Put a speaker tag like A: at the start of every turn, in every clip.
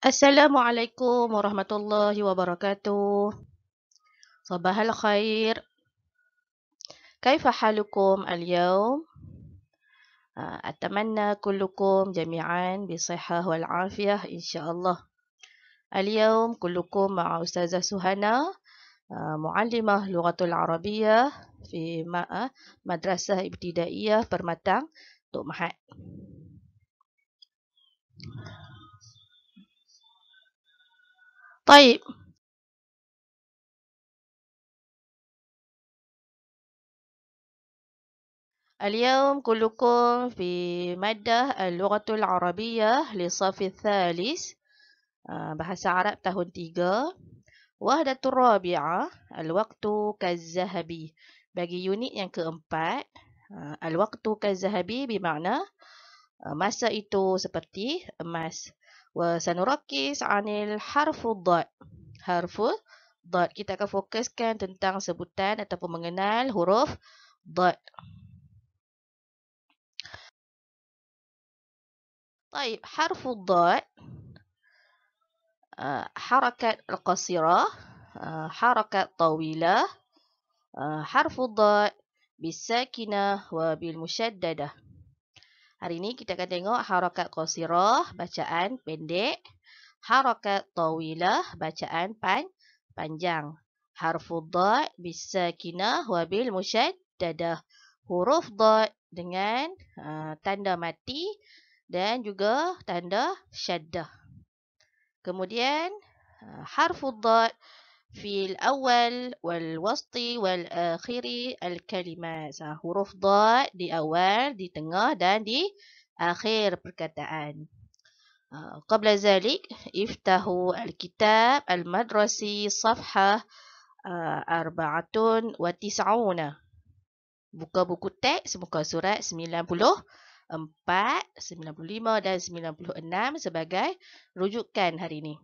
A: Assalamualaikum warahmatullahi wabarakatuh. صباح الخير. كيف حالكم اليوم؟ أتمنى كلكم جميعا بالصحة والعافية إن شاء الله. اليوم كلكم مع أستاذة سهنا، معلمة لغة العربية في مدرسة ابتدائية Permatang, Tok Mahat. طيب، اليوم كلكم في مادة اللغة العربية للصف الثالث، bahasa Arab tahun 3, Wahdatul Rabi'ah, Al-Waqtu Kazzahabi. Bagi unit yang keempat, Al-Waqtu Kazzahabi bermakna masa itu seperti emas. Wa sanurakis 'anil harfud dad. Harfud dad. Kita akan fokuskan tentang sebutan ataupun mengenal huruf dad. طيب، حرف الضاد حركة القصيرة، حركة طويلة، حرف الضاد بالساكنة وبالمشددة. Hari ini kita akan tengok harakat qasirah, bacaan pendek, harakat tawilah, bacaan panjang. Harful dad bisakinah wa bil musyaddadah. Huruf dad dengan tanda mati dan juga tanda syaddah. Kemudian harful dad في الأول والوسط والآخر الكلمات. Huruf dad di awal, di tengah dan di akhir perkataan. قبل ذلك افتحوا الكتاب المدرسي صفحة 94. Buka buku teks muka surat 94, 95 dan 96 sebagai rujukan hari ini.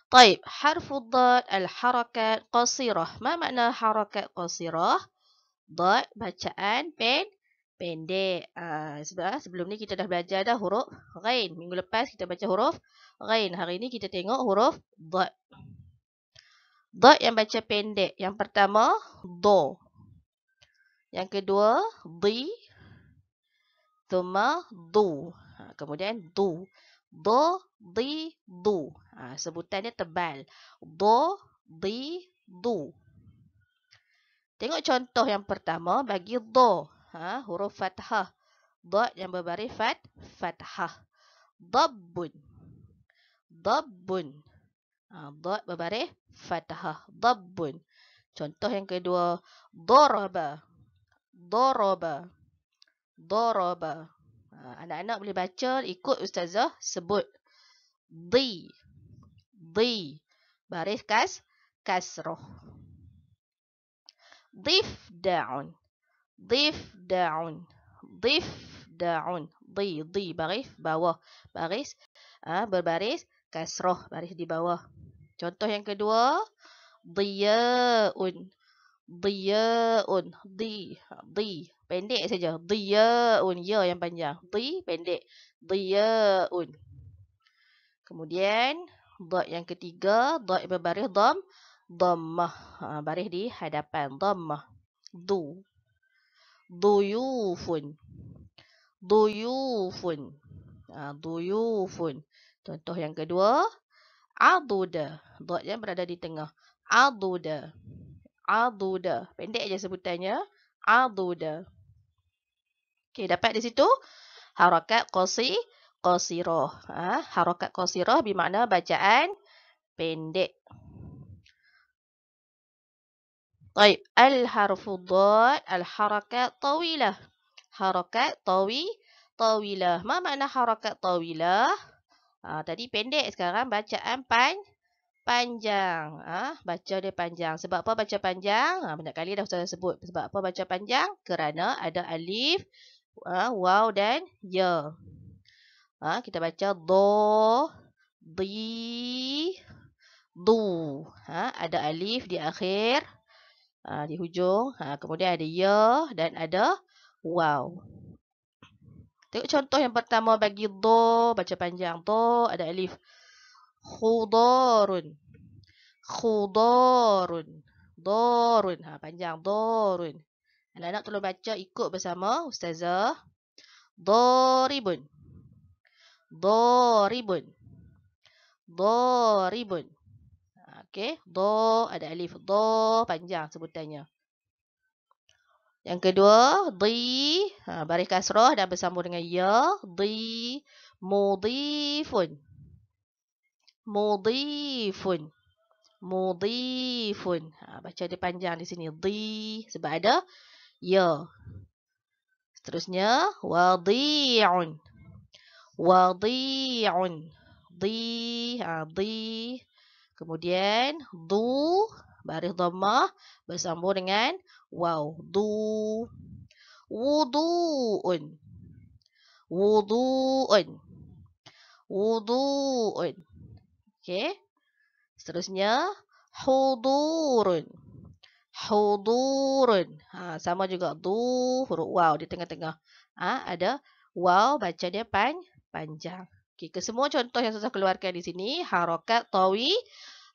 A: طيب، حرف الضاد الحركة قصيرة. ما معنى حركة قصيرة؟ ضاد bacaan pendek. Sebelum ni kita dah belajar dah huruf ghain. Minggu lepas kita baca huruf ghain. Hari ni kita tengok huruf ضاد. ضاد yang baca pendek. Yang pertama do. Yang kedua di. Thumma du. Kemudian du. Do, di, du. Sebutannya tebal. Do, di, du. Tengok contoh yang pertama bagi do. Huruf fathah. Do yang berbaris fathah. Dabbun. Dabbun. Do berbaris fathah. Dabbun. Contoh yang kedua. Doraba. Doraba. Doraba. Anak-anak boleh baca ikut ustazah sebut. Di. Di. Baris kasroh. Dif da'un. Dif da'un. Dif da'un. Di. Baris bawah. Baris berbaris kasroh. Baris di bawah. Contoh yang kedua. Diya'un. Diya'un. Di. Pendek saja. Diya'un. Ya yang panjang. Di pendek. Diya'un. Kemudian dad yang ketiga, dad berbaris dhammah. Baris di hadapan, dhammah. Du. Duyufun. Duyufun. Duyufun. Contoh yang kedua, aduda. Dad yang berada di tengah. Aduda. Aduda. Pendek je sebutannya. Aduda. Okey, dapat di situ harakat qasirah. Harakat qasirah bermakna bacaan pendek. طيب، الحرف الضاد الحركة طويلة. حركة طويلة. ما معنى حركة طويلة؟ Tadi pendek, sekarang bacaan panjang. Baca dia panjang. Sebab apa baca panjang? Banyak kali dah saya sebut. Sebab apa baca panjang? Kerana ada alif, waw dan ya. Kita baca do, di, du. Ada alif di akhir, di hujung. Kemudian ada ya dan ada waw. Tengok contoh yang pertama bagi do, baca panjang. Do ada alif. Khudarun. Khudarun. Dorun. Panjang. Dorun. Anak-anak tolong baca ikut bersama Ustazah. Doribun. Doribun. Doribun. Okey. Do ada alif. Do panjang sebutannya. Yang kedua, di. Baris kasrah dan bersambung dengan ya. Di. Mudifun. Mudifun. Mudifun. Baca dia panjang di sini. Di. Sebab ada ya. Seterusnya. Wadi'un. Wadi'un. Di. Di. Kemudian. Du. Baris dhammah. Bersambung dengan waw. Du. Wudu'un. Wudu'un. Wudu'un. Okey. Seterusnya, hudurun. Hudurun. Sama juga du, huruf waw di tengah-tengah. Ada waw, baca dia panjang. Okey, kesemua contoh yang saya keluarkan di sini, harakat tawi,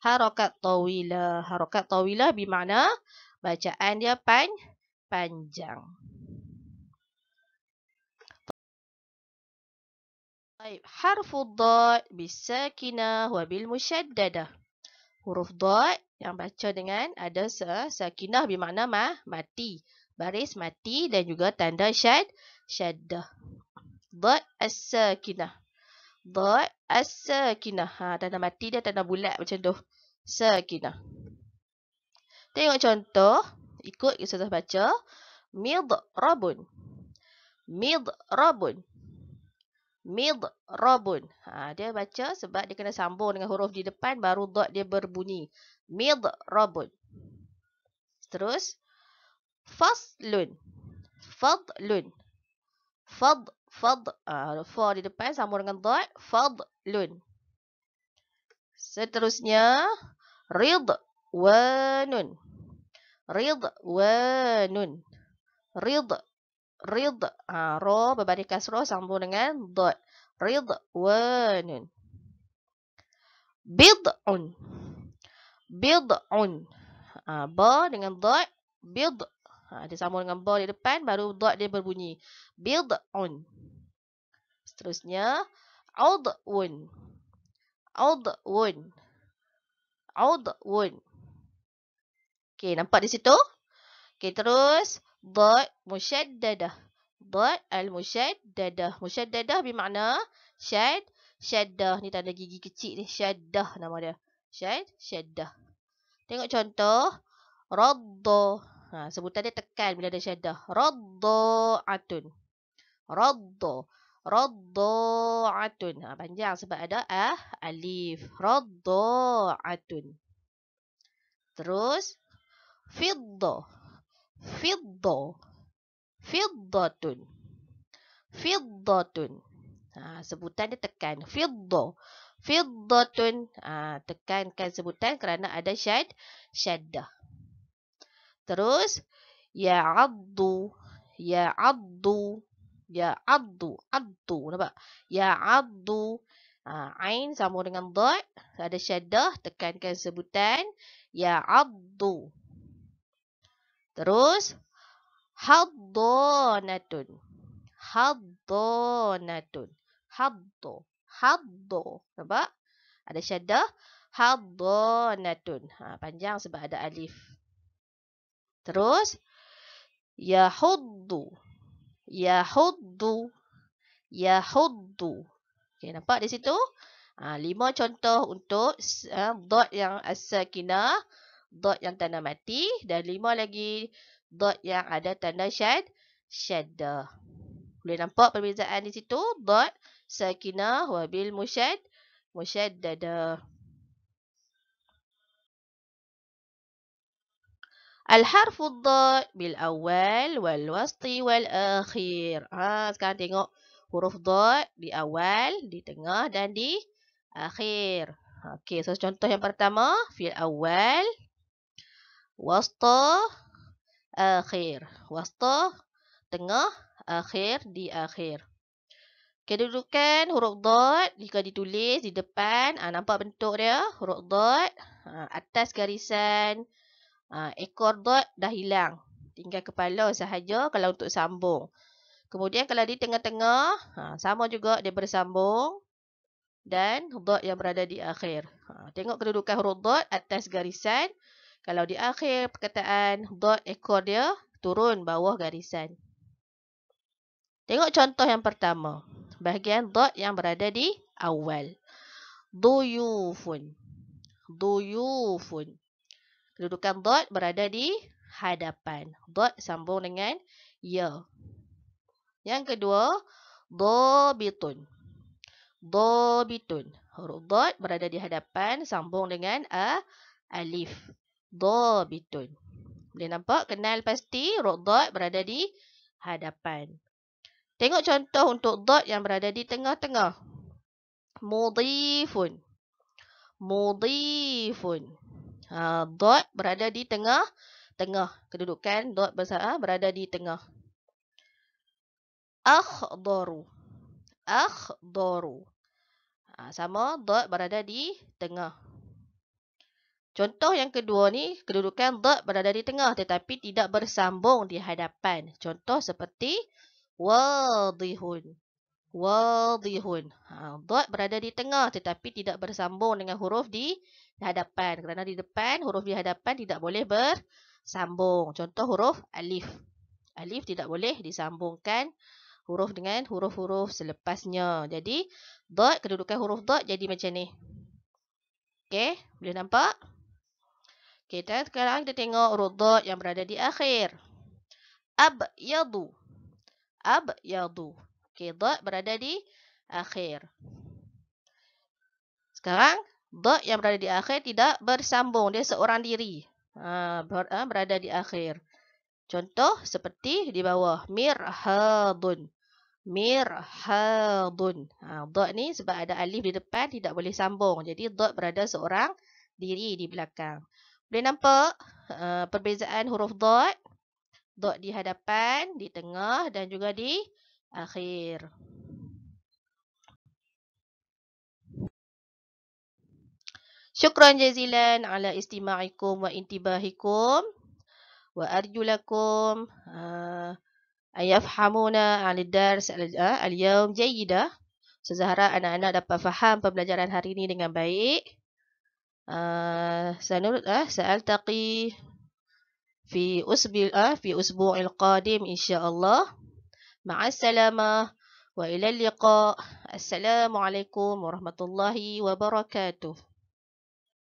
A: harakat tawilah. Harakat tawilah bermakna bacaan dia panjang. Baik, harfu dad bisakinah wa bil musyaddada. Huruf dad yang baca dengan ada sakinah bermakna mati. Baris mati dan juga tanda syaddah. Dad as-sakinah. Dad as-sakinah. Tanda mati dia tanda bulat macam tu. Sakinah. Tengok contoh. Ikut Ustazah baca. Midrabun. Midrabun. Midrabun. Dia baca sebab dia kena sambung dengan huruf di depan baru dot dia berbunyi. Midrabun. Terus faslun. Fadlun. Fad. Fa di depan sambung dengan dot. Fadlun. Seterusnya ridwanun. Ridwanun. Rid. Ra berbaris kasrah sambung dengan dot. Ridwanun. Bid'un. Bid'un. Ba dengan dot. Bid. Dia sambung dengan ba di depan baru dot dia berbunyi. Bid'un. Seterusnya udwun. Udwun. Udwun. Okey, nampak di situ? Okey, terus dot musyaddadah. Dot al-musyaddadah. Musyaddadah bermakna syaddah. Ni tanda gigi kecil ni. Syaddah nama dia. Syaddah. Tengok contoh. Radda. Sebutan dia tekan bila ada syaddah. Radda'atun. Radda. Radda'atun. Panjang sebab ada alif. Radda'atun. Terus. Fiddah. Fiddah. Fiddatun. Fiddatun. Sebutan dia tekan. Fiddah. Fiddatun. Tekankan sebutan kerana ada syaddah. Terus. Ya'addu. Ya'addu. Ya'addu. Addu. Nampak? Ya'addu. Ain sambung dengan dot. Ada syaddah. Tekankan sebutan. Ya'addu. Terus. Haddanatun. Haddanatun. Haddo. Nampak? Ada syaddah. Haddanatun. Panjang sebab ada alif. Terus. Yahuddu. Yahuddu. Yahuddu. Okay, nampak di situ? 5 contoh untuk dot yang as-sakinah, dot yang tanda mati dan 5 lagi dot yang ada tanda syaddah. Boleh nampak perbezaan di situ? Dot sakinah wa bil musyaddadah. Al-harfu dad bil awal wal wasti wal akhir. Sekarang tengok huruf dad di awal, di tengah dan di akhir. Okey, so contoh yang pertama, fil awal, wasta, akhir. Wasta, tengah, akhir, di akhir. Kedudukan huruf dot jika ditulis di depan, nampak bentuk dia, huruf dot, atas garisan, ekor dot dah hilang. Tinggal kepala sahaja kalau untuk sambung. Kemudian kalau di tengah-tengah, sama juga dia bersambung. Dan dot yang berada di akhir. Tengok kedudukan huruf dot atas garisan. Kalau di akhir perkataan, dot ekor dia turun bawah garisan. Tengok contoh yang pertama. Bahagian dot yang berada di awal. Duyufun. Duyufun. Kedudukan dot berada di hadapan. Dot sambung dengan ya. Yang kedua, dobitun. Dobitun. Huruf dot berada di hadapan, sambung dengan alif. Dobitun. Boleh nampak? Kenal pasti huruf dot berada di hadapan. Tengok contoh untuk dot yang berada di tengah-tengah. Mudifun. Mudifun. Dot berada di tengah. Kedudukan dot berada di tengah. Akhdaru. Akhdaru. Sama, dot berada di tengah. Contoh yang kedua ni, kedudukan dot berada di tengah tetapi tidak bersambung di hadapan. Contoh seperti wadihun. Wadihun. Dot berada di tengah tetapi tidak bersambung dengan huruf di hadapan. Kerana di depan, huruf di hadapan tidak boleh bersambung. Contoh huruf alif. Alif tidak boleh disambungkan huruf dengan huruf-huruf selepasnya. Jadi, dot, kedudukan huruf dot jadi macam ni. Okey, boleh nampak? Okey, dan sekarang kita tengok huruf dot yang berada di akhir. Abyadu. Abyadu. Okey, dot berada di akhir. Sekarang, dot yang berada di akhir tidak bersambung. Dia seorang diri. Berada di akhir. Contoh seperti di bawah. Mirhadun. Mirhadun. Dot ni sebab ada alif di depan tidak boleh sambung. Jadi dot berada seorang diri di belakang. Boleh nampak perbezaan huruf dot. Dot di hadapan, di tengah dan juga di akhir. Syukran jazilan ala istima'ikum wa intibahikum. Wa arjulakum ayafhamuna al-dars al-yawm jayyidah. Seharap anak-anak dapat faham pembelajaran hari ini dengan baik. Sa'altaqi fi usbu'il qadim insyaallah. Ma'assalamah wa ila liqa. Assalamualaikum warahmatullahi wabarakatuh.